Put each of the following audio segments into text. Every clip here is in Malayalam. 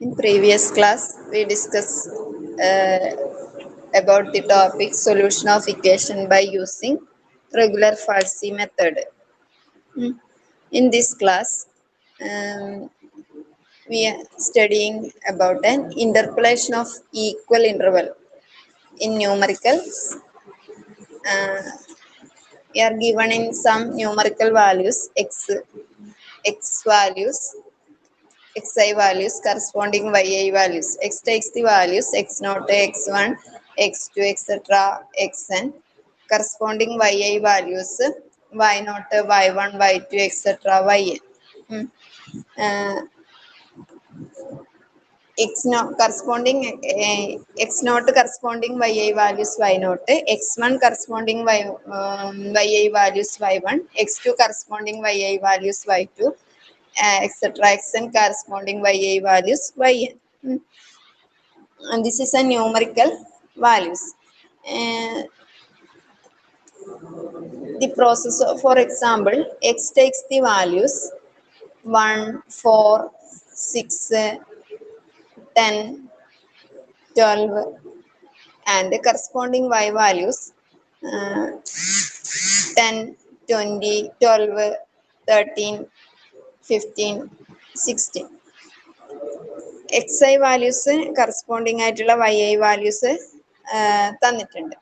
In previous class, we discussed about the topic solution of equation by using regular Farsi method. In this class, we are studying about an interpolation of equal interval in numericals. We are given in some numerical values x values, xi values corresponding yi values. X takes the values x0, x1, x2, etc. xn corresponding yi values y0, y1, y2, etc. yn. X0 corresponding x0 corresponding yi values y0, x1 corresponding yi values y1, x2 corresponding yi values y2, etc. xn corresponding yi values yn. And this is a numerical values. The process of, for example, x takes the values 1, 4, 6, 10, 12 and the corresponding y values 10, 20, 12, 13, 15, 16. xi values corresponding ആയിട്ടുള്ള yi values തന്നിട്ടുണ്ട്.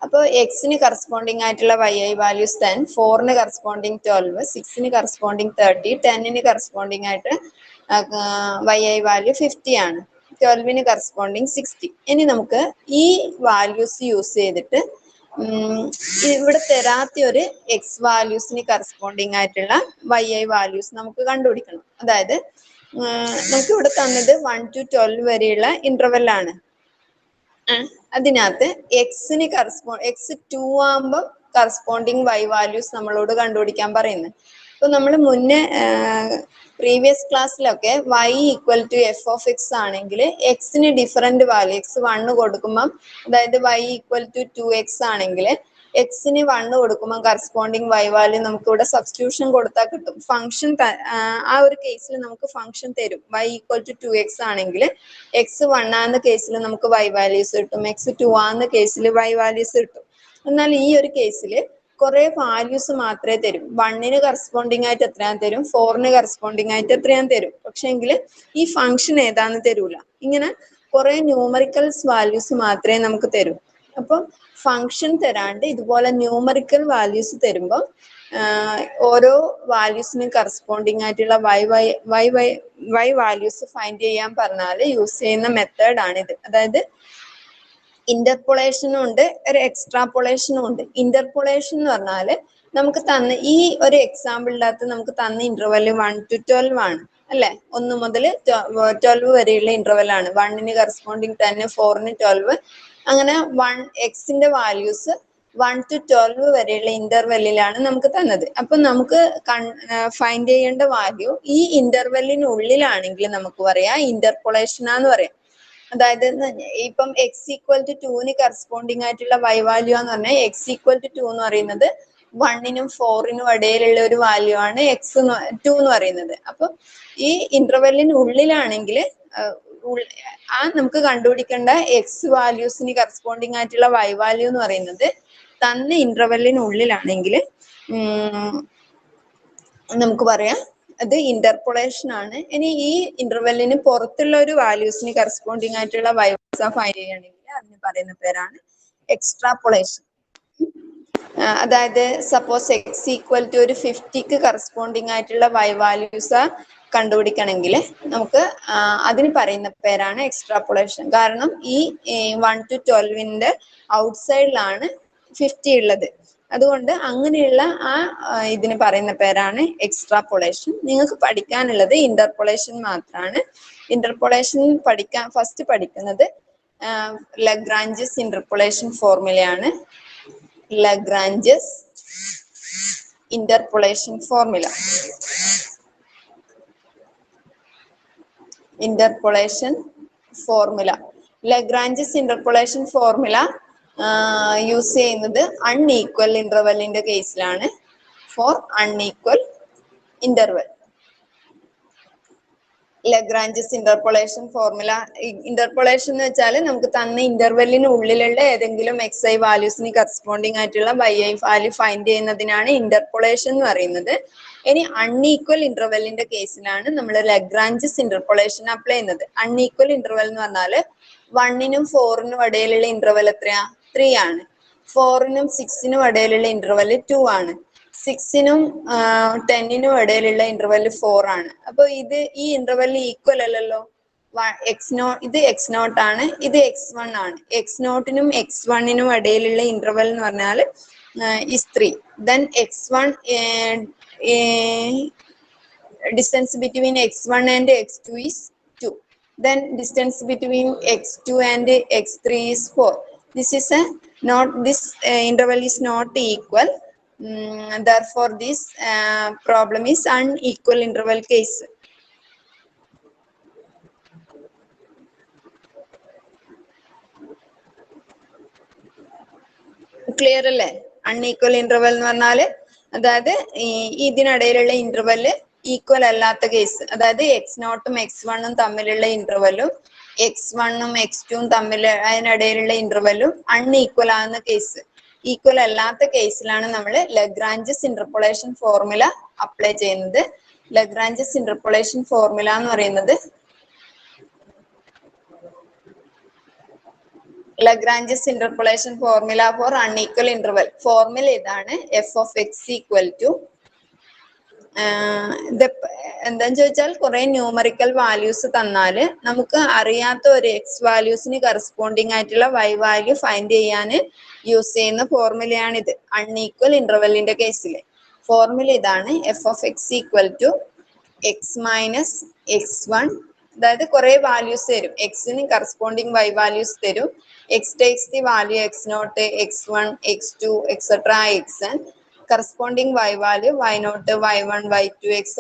അപ്പോൾ എക്സിന് കറസ്പോണ്ടിങ് ആയിട്ടുള്ള yi values 10, 4ന് കറസ്പോണ്ടിങ് 12, 6ന് കറസ്പോണ്ടിങ് 30, 10ന് കറസ്പോണ്ടിങ് ആയിട്ട് yi വാല്യൂ 50 ആണ്, 12ന് കറസ്പോണ്ടിങ് 60. ഇനി നമുക്ക് ഈ വാല്യൂസ് യൂസ് ചെയ്തിട്ട് ഇവിടെ തരാത്ത ഒരു എക്സ് വാല്യൂസിന് കറസ്പോണ്ടിങ് ആയിട്ടുള്ള yi വാല്യൂസ് നമുക്ക് കണ്ടുപിടിക്കണം. അതായത് നമുക്ക് ഇവിടെ തന്നത് 1 to 12 വരെയുള്ള ഇന്റർവെൽ ആണ്. അതിനകത്ത് എക്സിന് എക്സ് 2 ആകുമ്പോൾ കറസ്പോണ്ടിങ് y വാല്യൂസ് നമ്മളോട് കണ്ടുപിടിക്കാൻ പറയുന്നത്. അപ്പൊ നമ്മൾ മുന്നേ പ്രീവിയസ് ക്ലാസ്സിലൊക്കെ y equal to f of x ആണെങ്കിൽ എക്സിന് ഡിഫറെന്റ് വാല്യൂ എക്സ് 1 കൊടുക്കുമ്പം, അതായത് y ഈക്വൽ ടു 2x ആണെങ്കിൽ എക്സിന് 1 കൊടുക്കുമ്പോൾ കറസ്പോണ്ടിങ് y വാല്യൂ നമുക്ക് ഇവിടെ സബ്സ്റ്റിറ്റ്യൂഷൻ കൊടുത്താൽ കിട്ടും. ഫംഗ്ഷൻ ആ ഒരു കേസിൽ നമുക്ക് ഫംഗ്ഷൻ തരും. y ഈക്വൽ ടു 2x ആണെങ്കിൽ എക്സ് 1 ആകുന്ന കേസിൽ നമുക്ക് y വാല്യൂസ് കിട്ടും, എക്സ് 2 ആകുന്ന കേസിൽ y വാല്യൂസ് കിട്ടും. എന്നാൽ ഈ ഒരു കേസിൽ കുറെ വാല്യൂസ് മാത്രമേ തരും. 1ന് കറസ്പോണ്ടിങ് ആയിട്ട് എത്രയാന്ന് തരും, 4ന് കറസ്പോണ്ടിങ് ആയിട്ട് എത്രയാന്ന് തരും. പക്ഷെങ്കിൽ ഈ ഫംഗ്ഷൻ ഏതാന്ന് തരൂല. ഇങ്ങനെ കുറെ ന്യൂമറിക്കൽസ് വാല്യൂസ് മാത്രമേ നമുക്ക് തരൂ. അപ്പം ഫംഗ്ഷൻ തരാണ്ട് ഇതുപോലെ ന്യൂമറിക്കൽ വാല്യൂസ് തരുമ്പോൾ ഓരോ വാല്യൂസിനും കറസ്പോണ്ടിങ് ആയിട്ടുള്ള y വാല്യൂസ് ഫൈൻഡ് ചെയ്യാൻ പറഞ്ഞാൽ യൂസ് ചെയ്യുന്ന മെത്തേഡ് ആണിത്. അതായത് ഇന്റർപോളേഷനും ഉണ്ട്, ഒരു എക്സ്ട്രാപോളേഷനും ഉണ്ട്. ഇന്റർപോളേഷൻ എന്ന് പറഞ്ഞാൽ നമുക്ക് തന്ന ഈ ഒരു എക്സാമ്പിളിൻ്റെ അകത്ത് നമുക്ക് തന്ന ഇന്റർവെൽ 1 to 12 ആണ് അല്ലെ. 1 മുതൽ 12 വരെയുള്ള ഇന്റർവെൽ ആണ്. 1ന് കറസ്പോണ്ടിങ് 10, 4ന് 12, അങ്ങനെ എക്സിന്റെ വാല്യൂസ് 1 to 12 വരെയുള്ള ഇന്റർവെല്ലിലാണ് നമുക്ക് തന്നത്. അപ്പൊ നമുക്ക് ഫൈൻഡ് ചെയ്യേണ്ട വാല്യൂ ഈ ഇന്റർവെല്ലിനുള്ളിലാണെങ്കിൽ നമുക്ക് പറയാം ഇന്റർപോളേഷൻ ആന്ന് പറയാം. അതായത് ഇപ്പം എക്സ് ഈക്വൽ ടു 2ന് കറസ്പോണ്ടിങ് ആയിട്ടുള്ള y വാല്യൂ എന്ന് പറഞ്ഞാൽ എക്സ് ഈക്വൽ ടു 2 എന്ന് പറയുന്നത് 1നും 4നും ഇടയിലുള്ള ഒരു വാല്യൂ ആണ് എക്സ് 2 എന്ന് പറയുന്നത്. അപ്പൊ ഈ ഇന്റർവെല്ലിനുള്ളിലാണെങ്കിൽ നമുക്ക് കണ്ടുപിടിക്കേണ്ട എക്സ് വാല്യൂസിന് കറസ്പോണ്ടിങ് ആയിട്ടുള്ള y വാല്യൂ എന്ന് പറയുന്നത് തന്ന ഇന്റർവെല്ലിനുള്ളിലാണെങ്കിൽ നമുക്ക് പറയാം അത് ഇന്റർപോളേഷൻ ആണ്. ഇനി ഈ ഇന്റർവെല്ലിന് പുറത്തുള്ള ഒരു വാല്യൂസിന് കറസ്പോണ്ടിങ് ആയിട്ടുള്ള y വാല്യൂസ് ഫൈൻഡ് ചെയ്യുകയാണെങ്കിൽ അതിന് പറയുന്ന പേരാണ് എക്സ്ട്രാപോളേഷൻ. അതായത് സപ്പോസ് എക്സ് ഈക്വൽ ടു ഒരു 50ക്ക് കറസ്പോണ്ടിങ് ആയിട്ടുള്ള y വാല്യൂസ് കണ്ടുപിടിക്കണമെങ്കിൽ നമുക്ക് അതിന് പറയുന്ന പേരാണ് എക്സ്ട്രാപോളേഷൻ. കാരണം ഈ 1 to 12ന്റെ ഔട്ട്സൈഡിലാണ് 50 ഉള്ളത്. അതുകൊണ്ട് അങ്ങനെയുള്ള ഇതിന് പറയുന്ന പേരാണ് എക്സ്ട്രാപോളേഷൻ. നിങ്ങൾക്ക് പഠിക്കാനുള്ളത് ഇന്റർപോളേഷൻ മാത്രമാണ്. ഇന്റർപോളേഷൻ ഫസ്റ്റ് പഠിക്കുന്നത് ലഗ്രാഞ്ചസ് ഇന്റർപോളേഷൻ ഫോർമുലയാണ്. Lagrange's interpolation formula. Interpolation formula Lagrange's interpolation formula use ചെയ്യുന്നത് അൺഈക്വൽ ഇന്റർവെല്ലിന്റെ കേസിലാണ്. For unequal interval Lagrange's interpolation formula. Interpolation എന്ന് വെച്ചാൽ നമുക്ക് തന്ന ഇന്റർവെല്ലിനുള്ളിലുള്ള ഏതെങ്കിലും xi വാല്യൂസിന് കറസ്പോണ്ടിങ് ആയിട്ടുള്ള yi വാല്യൂ ഫൈൻഡ് ചെയ്യുന്നതിനാണ് ഇന്റർപോളേഷൻ എന്ന് പറയുന്നത്. ഇനി അൺഈക്വൽ ഇന്റർവെല്ലിന്റെ കേസിലാണ് നമ്മൾ ലഗ്രാഞ്ചസ് ഇന്റർപോളേഷൻ അപ്ലൈ ചെയ്യുന്നത്. അൺഈക്വൽ ഇന്റർവെൽ എന്ന് പറഞ്ഞാല് 1നും 4നും ഇടയിലുള്ള ഇന്റർവെൽ എത്രയാ? 3 ആണ്. 4നും 6നും ഇടയിലുള്ള ഇന്റർവെൽ 2 ആണ്. 6നും 10നും ഇടയിലുള്ള ഇന്റർവെൽ 4 ആണ്. അപ്പൊ ഈ ഇന്റർവെൽ ഈക്വൽ അല്ലല്ലോ. ഇത് x0 ആണ്, ഇത് x1 ആണ്. x0നും x1നും ഇടയിലുള്ള ഇന്റർവെൽ എന്ന് പറഞ്ഞാൽ is 3. Then x1 distance between x1 and x2 is 2. Then distance between x2 and x3 is 4. This interval is not equal. Therefore, this problem is unequal interval case. Clear അല്ലേ? അൺഈക്വൽ ഇന്റർവെൽ എന്ന് പറഞ്ഞാല് അതായത് ഇതിനിടയിലുള്ള ഇന്റർവെല് ഈക്വൽ അല്ലാത്ത കേസ്. അതായത് x0ഉം x1ഉം തമ്മിലുള്ള ഇന്റർവെലും x1ഉം x2ഉം തമ്മിൽ അതിനിടയിലുള്ള ഇന്റർവെലും അൺഈക്വൽ ആകുന്ന കേസ്. ഈക്വൽ അല്ലാത്ത കേസിലാണ് നമ്മൾ ലഗ്രാഞ്ചസ് ഇന്റർപോളേഷൻ ഫോർമുല അപ്ലൈ ചെയ്യുന്നത്. ലഗ്രാഞ്ചസ് ഇന്റർപോളേഷൻ ഫോർമുല എന്ന് പറയുന്നത് Lagrange's interpolation formula for unequal interval. Formula ഇതാണ് f of x equal to എന്താന്ന് ചോദിച്ചാൽ കുറെ ന്യൂമറിക്കൽ വാല്യൂസ് തന്നാല് നമുക്ക് അറിയാത്ത ഒരു എക്സ് വാല്യൂസിന് കറസ്പോണ്ടിങ് ആയിട്ടുള്ള y വാല്യൂ ഫൈൻഡ് ചെയ്യാൻ യൂസ് ചെയ്യുന്ന ഫോർമുലയാണിത്. അൺഈക്വൽ ഇന്റർവെല്ലിന്റെ കേസിൽ ഫോർമുല ഇതാണ് f of x equal to x minus x1. അതായത് കുറെ വാല്യൂസ് തരും, എക്സിന് കറസ്പോണ്ടിങ് y വാല്യൂസ് തരും. x takes the value x0, x1, x2, etc. xn. Corresponding y value y0, y1, y2, etc.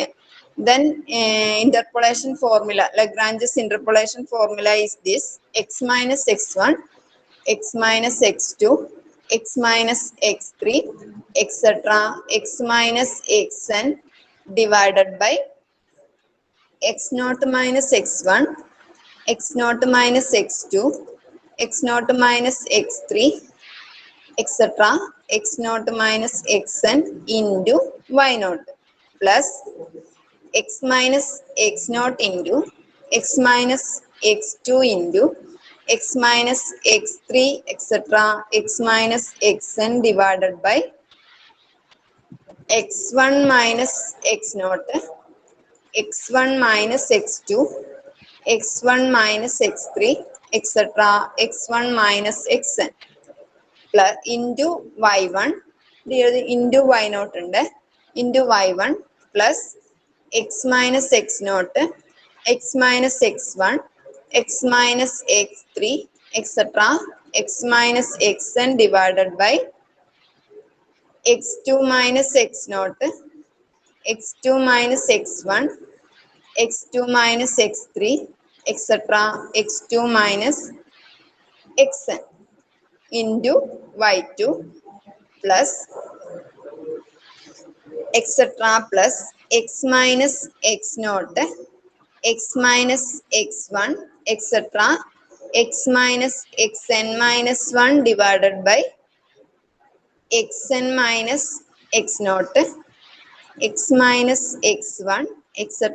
yn. Then interpolation formula, Lagrange's interpolation formula is this: x minus x1, x minus x2, x minus x3, etc. x minus xn divided by x0 minus x1, x0 minus x2, x0 minus x3, etc. x0 minus xn into y0 plus x minus x0 into x minus x2 into x minus x3, etc. x minus xn divided by x1 minus x0, x1 minus x2, x1 minus x3, etc. x1 minus xn plus into y1 into y0 ഉണ്ട് into y1 plus x minus x0, x minus x1, x minus x3, etc. x minus xn divided by x2 minus x0, x2 minus x1, x2 minus x3, etc. x2 minus xn into y2 plus etc. plus x minus x0, x minus x1, etc. x minus xn minus 1 divided by xn minus x0, x minus x1, etc.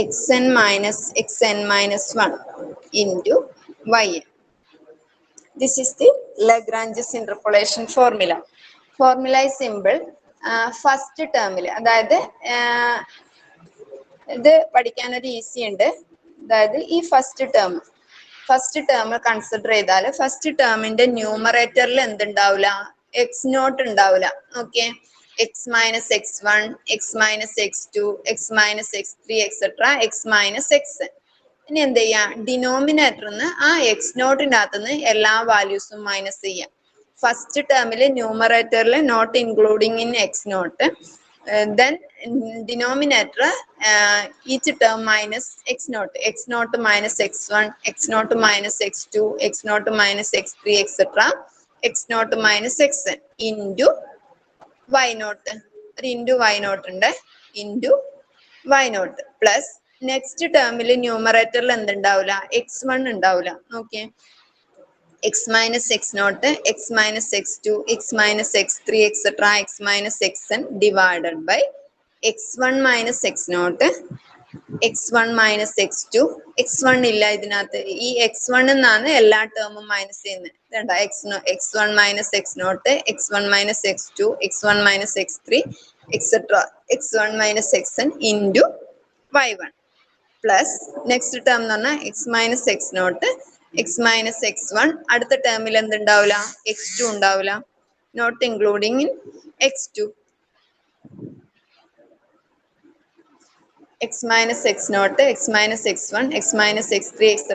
xn minus xn minus 1 into yn. This is the Lagrange's interpolation formula. Formula is simple. First term അതായത് ഇത് പഠിക്കാൻ ഒരു ഈസി ഉണ്ട്. അതായത് ഈ ഫസ്റ്റ് ടേം കൺസിഡർ ചെയ്താൽ ഫസ്റ്റ് ടേമിന്റെ ന്യൂമറേറ്ററിൽ എന്തുണ്ടാവില്ല? x0 ഉണ്ടാവില്ല. Okay, x minus x1, x minus x2, x minus x3, etc. x minus xn. ഇനി എന്ത് ചെയ്യാം? ഡിനോമിനേറ്ററിന്ന് ആ x0ന്റെ അകത്തുനിന്ന് എല്ലാ വാല്യൂസും മൈനസ് ചെയ്യാം. ഫസ്റ്റ് ടേമിൽ ന്യൂമറേറ്ററിൽ not including in x0, then denominator each term minus x0, x0 minus x1, x0 minus x2, x0 minus x3, etc. x0 minus xn into y0, ഒരു into y0 ഉണ്ട്, into y0 plus നെക്സ്റ്റ് ടേമിൽ ന്യൂമറേറ്ററിൽ എന്തുണ്ടാവില്ല, x1 ഉണ്ടാവില്ല. നോക്കിയേ, x minus x naught, x minus x2, x minus x3, etc. x minus xn divided by x1 minus x naught, x1 minus x2, x1 ഇല്ല ഇതിനകത്ത്, ഈ x1 എന്നാണ് എല്ലാ ടേമും മൈനസ് ചെയ്യുന്നത്. ഇതണ്ട x1 minus x naught, x1 minus x2, x1 minus x3, etc. x1 minus xn into y1 plus next term എന്ന് പറഞ്ഞാൽ x minus x naught, x minus x1. അടുത്ത ടേമിൽ എന്തുണ്ടാവില്ല, x2 ഉണ്ടാവില്ല, not including in x2. x minus x naught, x minus x1, x minus x3, etc.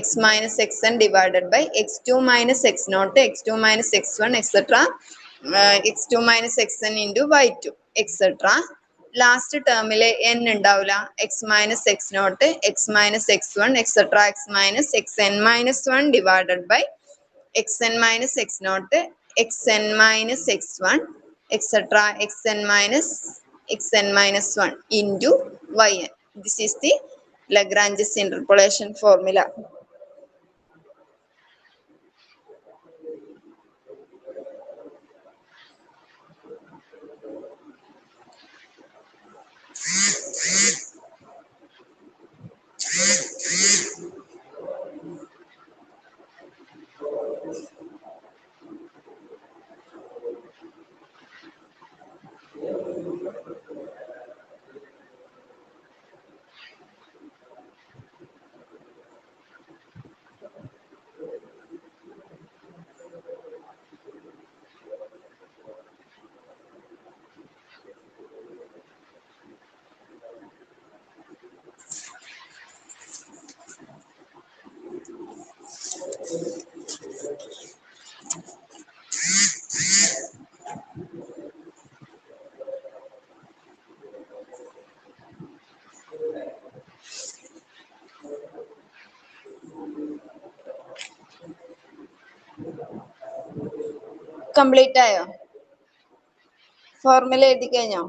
x minus xn divided by x2 minus x naught, x2 minus x1, etc. x2 minus xn into y2, etc. Last ടേമില് n ഉണ്ടാവില്ല, x minus x naught, x minus x1, etc. x minus xn minus 1 divided by xn minus x naught, xn minus x1, etc. xn minus 1 into yn. This is the Lagrange's interpolation formula. Complete ആയോ? ഫോർമുല എഴുതി കഴിഞ്ഞോ?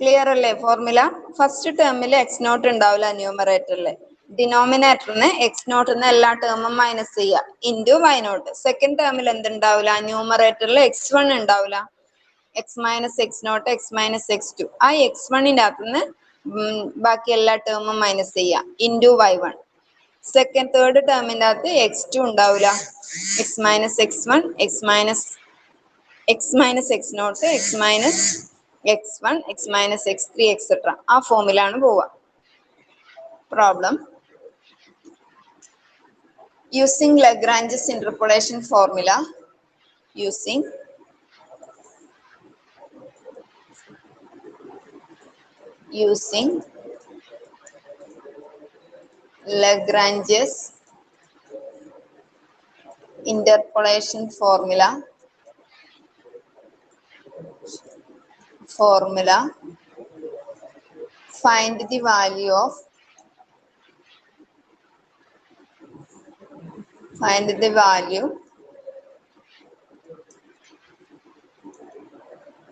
ക്ലിയർ അല്ലേ ഫോർമുല? ഫസ്റ്റ് ടേമിൽ എക്സ് നോട്ട് ഉണ്ടാവില്ല ന്യൂമറേറ്ററില്, ഡിനോമിനേറ്ററിന് എക്സ് നോട്ടിന്ന് എല്ലാ ടേമും മൈനസ് ചെയ്യുക, ഇൻറ്റു വൈ നോട്ട്. സെക്കൻഡ് ടേമിൽ എന്തുണ്ടാവില്ല, ന്യൂമറേറ്ററിൽ x1 ഉണ്ടാവില്ല, x minus x naught, x minus x2. ആ x1ന്റെ അകത്തുനിന്ന് ബാക്കി എല്ലാ ടേമും മൈനസ് ചെയ്യുക, ഇൻറ്റു y1. തേർഡ് ടേമിന്റെ അകത്ത് x2 ഉണ്ടാവില്ല, x minus x1, x minus x naught, x minus x1, x minus x3, etc. ആ ഫോമിലാണ് പോവുക. Problem using Lagrange's interpolation formula, using Lagrange's interpolation formula find the value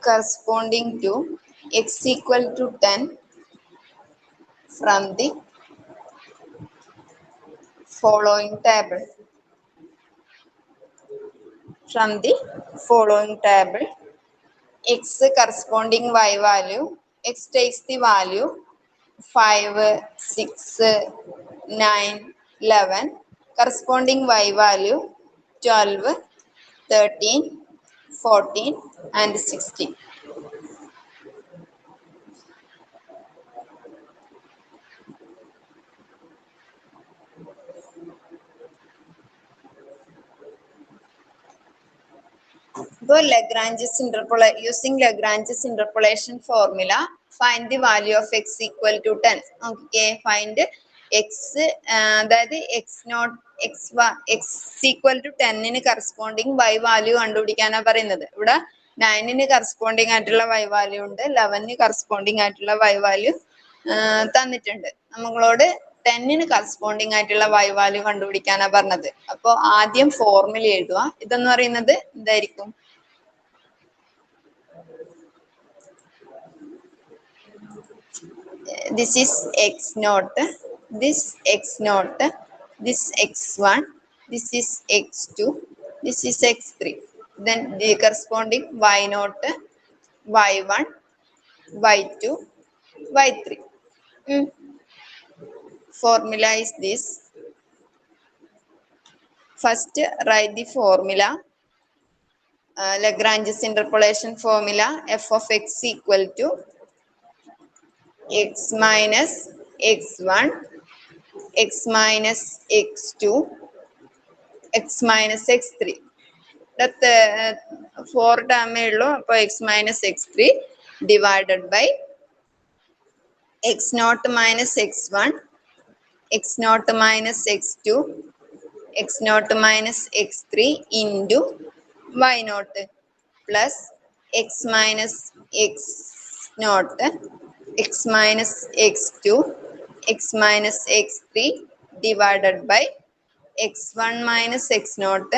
corresponding to x equal to 10 from the following table. X corresponding y value, x takes the value 5, 6, 9, 11. Corresponding y value 12, 13, 14 and 16. Using Lagrange's interpolation formula, find the value of x equal to 10. Okay, find x, അതായത് x equal to 10 corresponding y value കണ്ടുപിടിക്കാനാണ് പറയുന്നത്. ഇവിടെ 9 corresponding ആയിട്ടുള്ള y value ഉണ്ട്, 11 corresponding ആയിട്ടുള്ള y value തന്നിട്ടുണ്ട്. നമ്മളോട് 10 corresponding ആയിട്ടുള്ള y value കണ്ടുപിടിക്കാനാണ് പറഞ്ഞത്. അപ്പോൾ ആദ്യം ഫോർമുല എഴുതുക. ഇതെന്ന് പറയുന്നത് എന്തായിരിക്കും? this is x naught, this x naught, this x1, this is x2, this is x3. Then the corresponding y naught, y1, y2, y3. Formula is this. First, write the formula. Lagrange's interpolation formula, f of x equal to x minus x1, x minus x2, x minus x3. That 4 term x minus x3 divided by x naught minus x1, x naught minus x2, x naught minus x3 into y naught plus x minus x naught, x minus x2, x minus x3 divided by x1 minus x naught,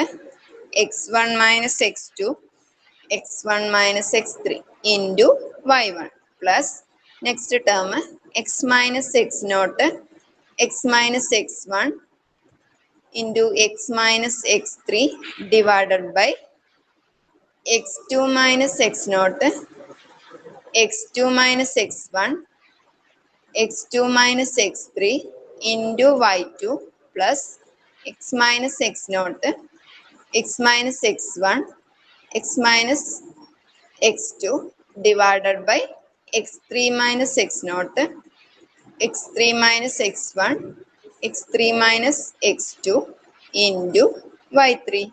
x1 minus x2, x1 minus x3 into y1 plus next term x minus x naught, x minus x1 into x minus x3 divided by x2 minus x naught, x2 minus x1, x2 minus x3 into y2 plus x minus x naught, x minus x1, x minus x2 divided by x3 minus x naught, x3 minus x1, x3 minus x2 into y3.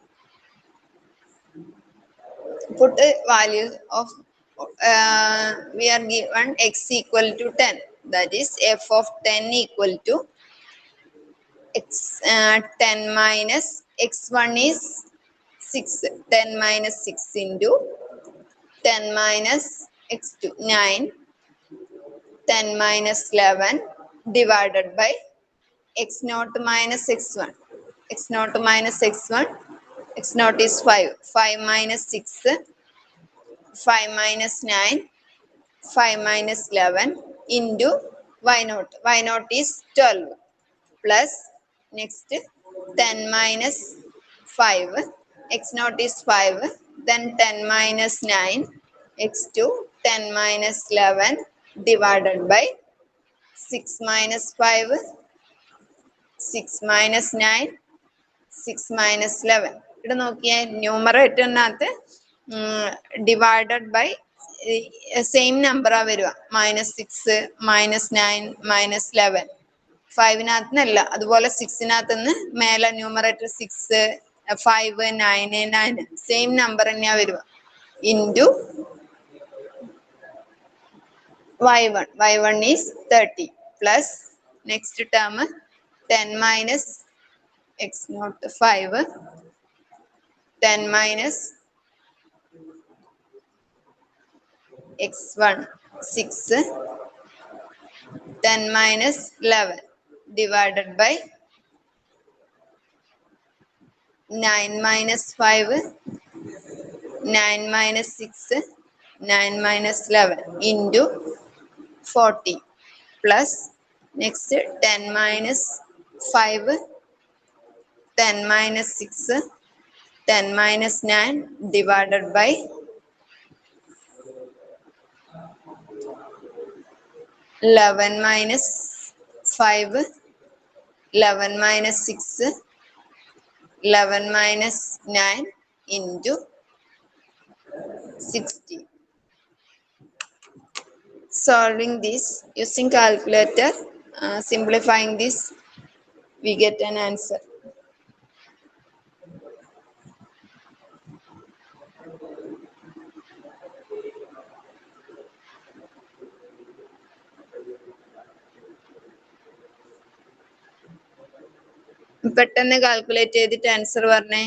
Put a value of we are given x equal to 10, that is f of 10 equal to x 10 minus x1 is 6, 10 minus 6 into 10 minus x2 9, 10 minus 11 divided by x naught minus x1, x naught minus x1, x naught is 5, 5 minus 6, 5 minus 9, 5 minus 11 into y naught. Y naught is 12 plus next 10 minus 5. X naught is 5. Then 10 minus 9. X2 10 minus 11 divided by 6 minus 5. 6 minus 9. 6 minus 11. ഇവിടെ നോക്കിയേ ന്യൂമറേറ്ററിനകത്ത് ഡിവൈഡഡ് ബൈ സെയിം നമ്പറാ വരിക -6 -9 -11 5നകത്ത് നിന്നല്ല അതുപോലെ 6നകത്ത് നിന്ന് മേലെ ന്യൂമറേറ്റർ 6 5 9 9 സെയിം നമ്പർ തന്നെയാ വരിക into y1 is 30 plus next term 10 minus x naught 5, 10 minus x1 6, 10 minus 11 divided by 9 minus 5, 9 minus 6, 9 minus 11 into 40 plus next 10 minus 5, 10 minus 6, 10 minus 9 divided by 11 minus 5, 11 minus 6, 11 minus 9 into 60. Solving this using calculator, simplifying this, we get an answer. പെട്ടെന്ന് കാൽക്കുലേറ്റ് ചെയ്തിട്ട് ആൻസർ പറഞ്ഞേ.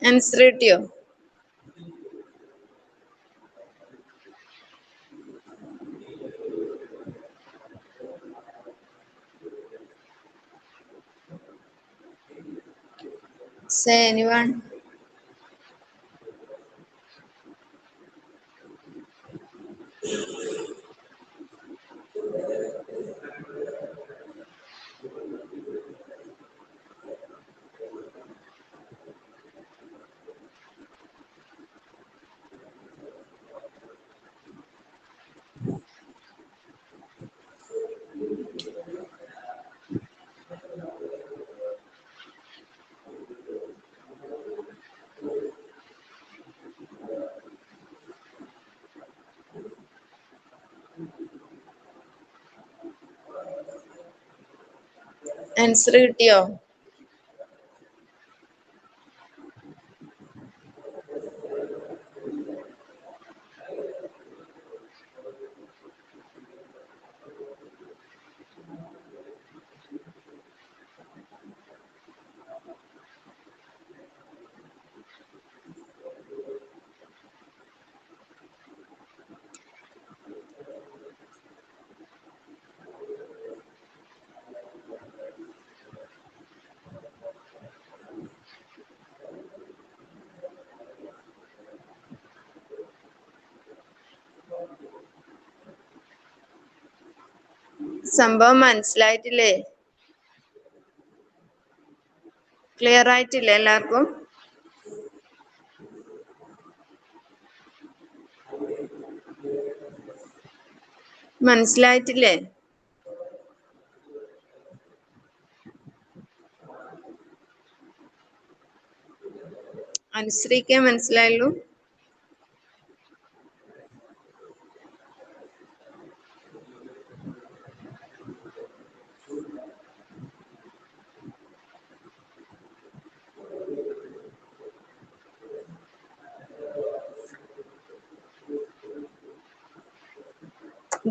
ആൻസർ കിട്ടിയോ? Say anyone. ആൻസർ കിട്ടിയോ? സംഭവം മനസ്സിലായിട്ടില്ലേ? ക്ലിയർ ആയിട്ടില്ലേ എല്ലാവർക്കും? മനസ്സിലായിട്ടില്ലേ? അനുശ്രീക്ക് മനസ്സിലായുള്ളൂ?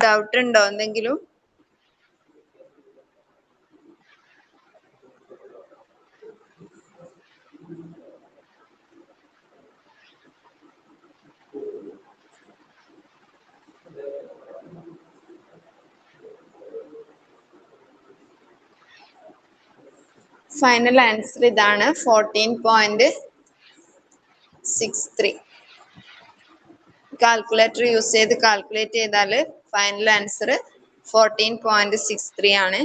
ഡൗട്ട് ഉണ്ടോ എന്തെങ്കിലും? ഫൈനൽ ആൻസർ ഇതാണ് 14.63. കാൽക്കുലേറ്റർ യൂസ് ചെയ്ത് കാൽക്കുലേറ്റ് ചെയ്താൽ ഫൈനൽ ആൻസർ 14.63 ആണ്.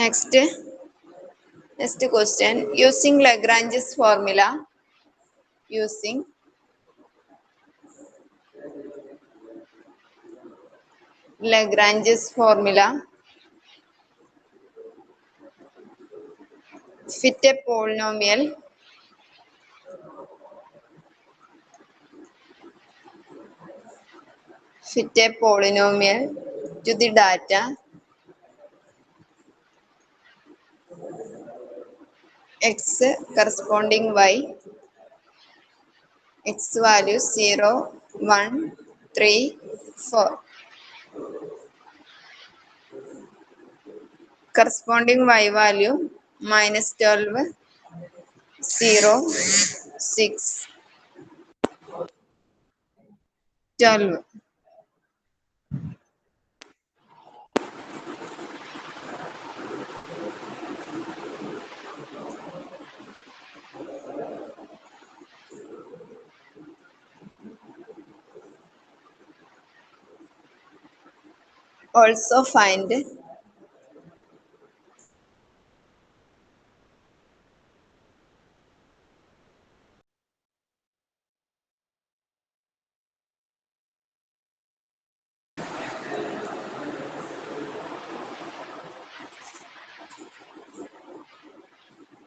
Next question. Using Lagrange's formula. Using Lagrange's formula, fit a polynomial to the data x corresponding y, x value 0, 1, 3, 4. Corresponding y value -12, 0, 6, 12.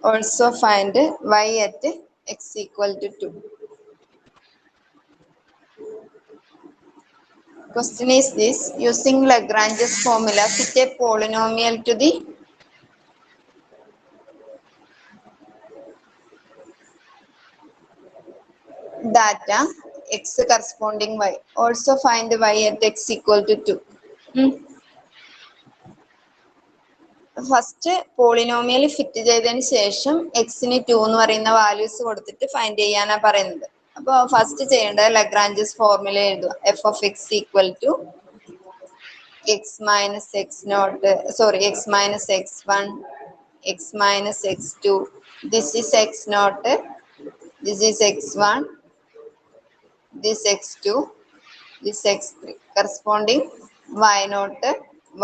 Also find y at x equal to 2. Question is this: using Lagrange's formula, fit a polynomial to the data x corresponding y. Also find y at x equal to 2. First polynomial fit ചെയ്തതിന് ശേഷം എക്സിന് 2 എന്ന് പറയുന്ന വാല്യൂസ് കൊടുത്തിട്ട് ഫൈൻഡ് ചെയ്യാനാ പറയുന്നത്. അപ്പോൾ ഫസ്റ്റ് ചെയ്യേണ്ടത് ലഗ്രാഞ്ചസ് ഫോർമുല എഴുതുക. F of x equal to x minus x naught x minus x one x minus x two. This is x naught, this is x one, this x2, this x3, corresponding y0,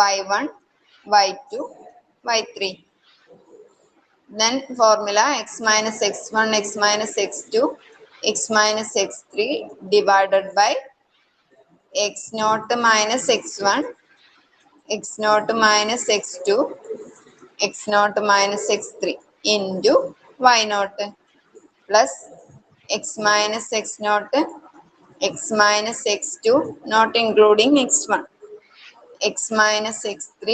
y1, y2, y3. Then formula x minus x1, x minus x2, x minus x3 divided by x0 minus x1, x0 minus x2, x0 minus x3 into y0 plus x minus x0, x minus x2 not including x1, x minus x3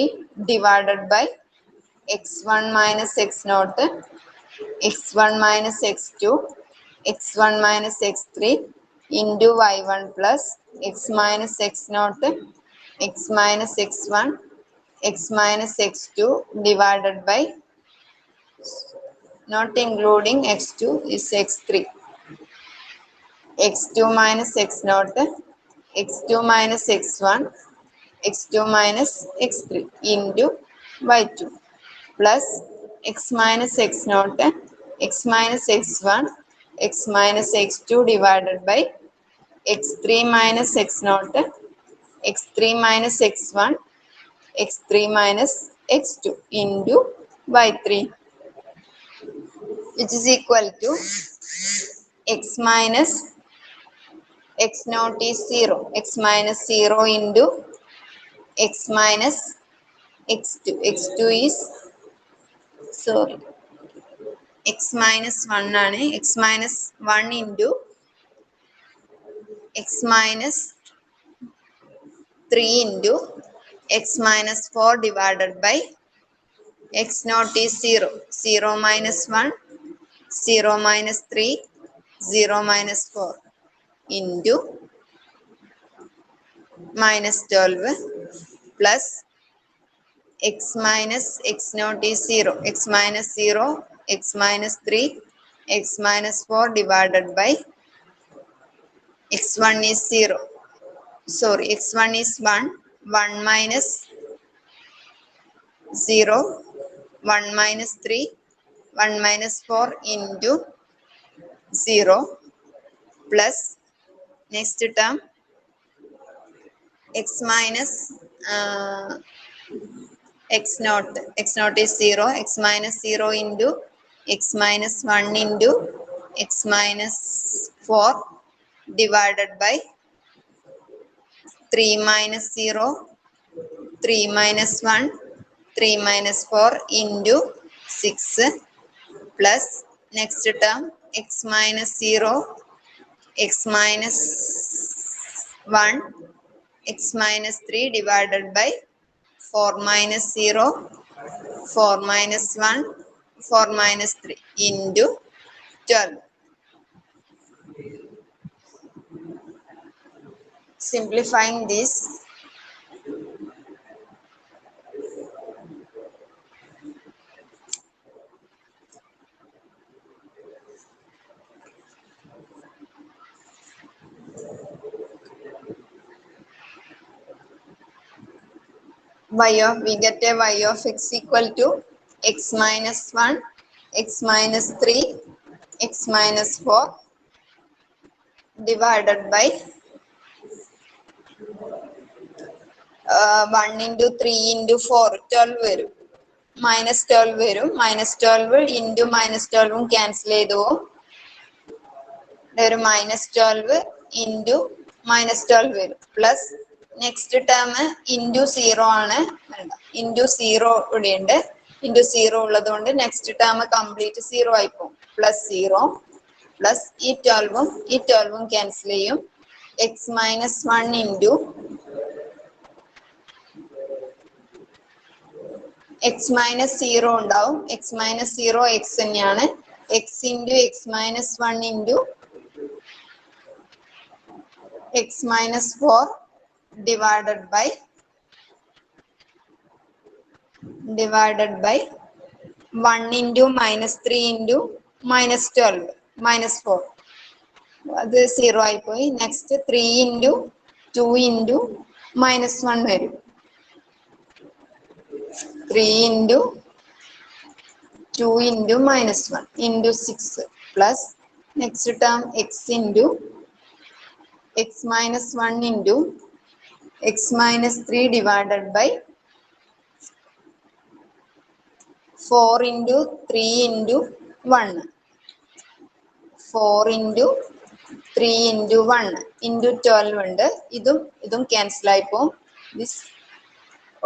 divided by x1 minus x0, x1 minus x2, x1 minus x3 into y1 plus x minus x0, x minus x1, x minus x2 divided by not including x2 is x3. x2 minus x0, x2 minus x1, x2 minus x3 into y2 plus x minus x0, x minus x1, x minus x2 divided by x3 minus x0, x3 minus x1, x3 minus x2 into y3, which is equal to x minus x naught is 0, x minus 0 into x minus x2, x2 is x minus 1 ആണ്, x minus 1 into x minus 3 into x minus 4 divided by x naught is 0, 0 minus 1, 0 minus 3, 0 minus 4 into minus 12 plus x minus x naught is 0, x minus 0, x minus 3, x minus 4 divided by x1 is 0, x1 is 1, 1 minus 0, 1 minus 3, 1 minus 4 into 0 plus next term x minus x naught is 0, x minus 0 into x minus 1 into x minus 4 divided by 3 minus 0, 3 minus 1, 3 minus 4 into 6 plus next term x minus 0, x minus 1, x minus 3 divided by 4 minus 0, 4 minus 1, 4 minus 3 into 12. Simplifying this, we get a y of x equal to x minus 1, x minus 3, x minus 4 divided by 1 into 3 into 4, 12 വരും, minus 12 വരും, minus 12 into minus 12 cancel ചെയ്തു പോകും, ഒരു minus 12 into minus 12 വരും പ്ലസ് നെക്സ്റ്റ് ടേം ഇൻറ്റു 0 ആണ്, ഇൻറ്റു 0 ഇവിടെ ഉണ്ട്, ഇൻറ്റു 0 ഉള്ളത് കൊണ്ട് നെക്സ്റ്റ് ടേം കംപ്ലീറ്റ് 0 ആയി പോകും, പ്ലസ് 0 പ്ലസ് ഈ 12ഉം ക്യാൻസൽ ചെയ്യും, X minus 1 into X minus 0 ഉണ്ടാവും, എക്സ് മൈനസ് 0 എക്സ് തന്നെയാണ്, X into X minus 1 into x minus 4 divided by divided by 1 into minus 3 into minus 12 minus 4. അത് 0 ആയിപ്പോയി. നെക്സ്റ്റ് 3 into 2 into minus 1 വരും. 3 into 2 into minus 1 into 6 plus next term x into x minus 1 into x minus 3 divided by 4 into 3 into 1. 4 into 3 into 1 into 12 ഉണ്ട്. ഇതും cancel ആയിപ്പോ. This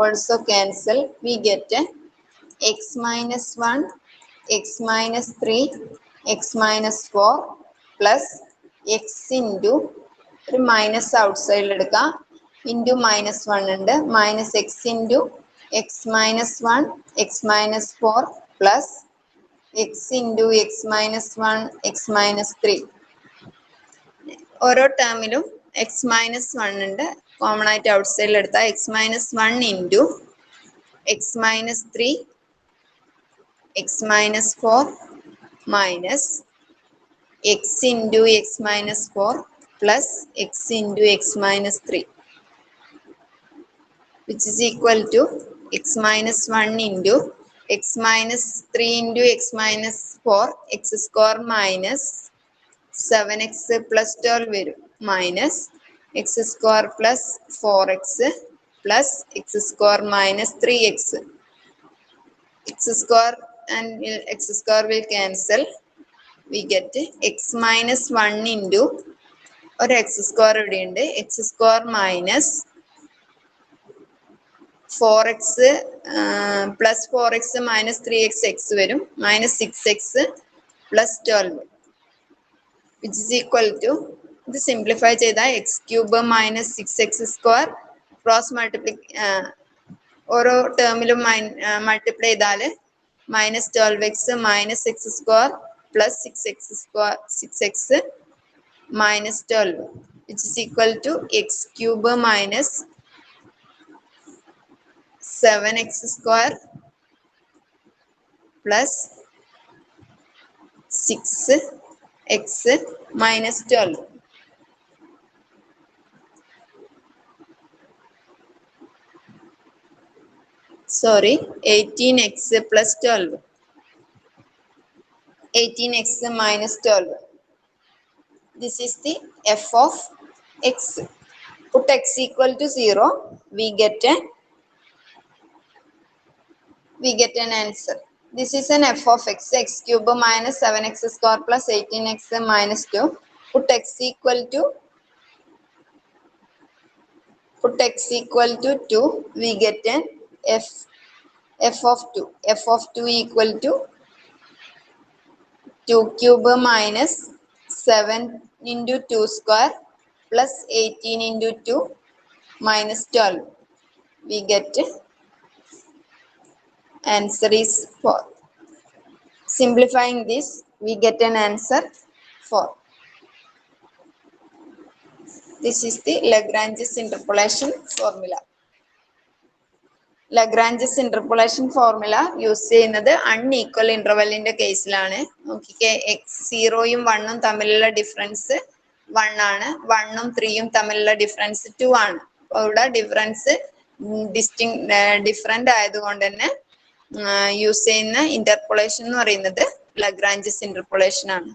also cancel. We get x minus 1, x minus 3, x minus 4 plus x into ഒരു മൈനസ് ഔട്ട്സൈഡിൽ എടുക്കാം into minus 1 ഉണ്ട് minus x into x minus 1 x minus 4 plus x into x minus 1 x minus 3. ഓരോ ടേമിലും x minus 1 ഉണ്ട്. കോമൺ ആയിട്ട് ഔട്ട്സൈഡിൽ എടുത്താൽ x minus 1 into x minus 3 x minus 4 minus x into x minus 4 plus x into x minus 3, which is equal to x minus 1 into x minus 3 into x minus 4 x square minus 7x plus 12 വരും minus x square plus 4x plus x square minus 3x. X square and x square will cancel. We get x minus 1 into ഒരു x square ഇവിടെ ഉണ്ട് x square minus 4x plus 4x minus 3x x വരും minus 6x plus 12, which is equal to ഇത് സിംപ്ലിഫൈ ചെയ്താൽ x cube minus 6x square cross ഓരോ ടേമിലും മൾട്ടിപ്ലൈ ചെയ്താൽ minus 12x minus x square plus 6x minus 12, which is equal to x cube minus 7x square plus 6x minus 12. Sorry, 18x plus 12. 18x minus 12. This is the f of x. Put x equal to 0. We get an answer. This is an f of x. X cube minus 7x square plus 18x minus 2. Put x equal to 2. We get an f of 2. F of 2 equal to 2 cube minus 7 into 2 square plus 18 into 2 minus 12. We get answer is 4. Simplifying this, we get an answer 4. This is the Lagrange's interpolation formula. Lagrange's interpolation formula use ചെയ്യുന്നത് അൺഈക്വൽ ഇന്റർവെല്ലിന്റെ കേസിലാണ്. നോക്കിക്കേ x0 ഉം 1 ഉം തമ്മിലുള്ള ഡിഫറൻസ് 1 ആണ്, 1 ഉം 3 ഉം തമ്മിലുള്ള ഡിഫറൻസ് 2 ആണ്. അപ്പോൾ ഇവിടെ ഡിഫറൻസ് ഡിഫറെന്റ് ആയതുകൊണ്ട് തന്നെ യൂസ് ചെയ്യുന്ന ഇന്റർപോളേഷൻ എന്ന് പറയുന്നത് ലഗ്രാഞ്ചസ് ഇന്റർപോളേഷൻ ആണ്.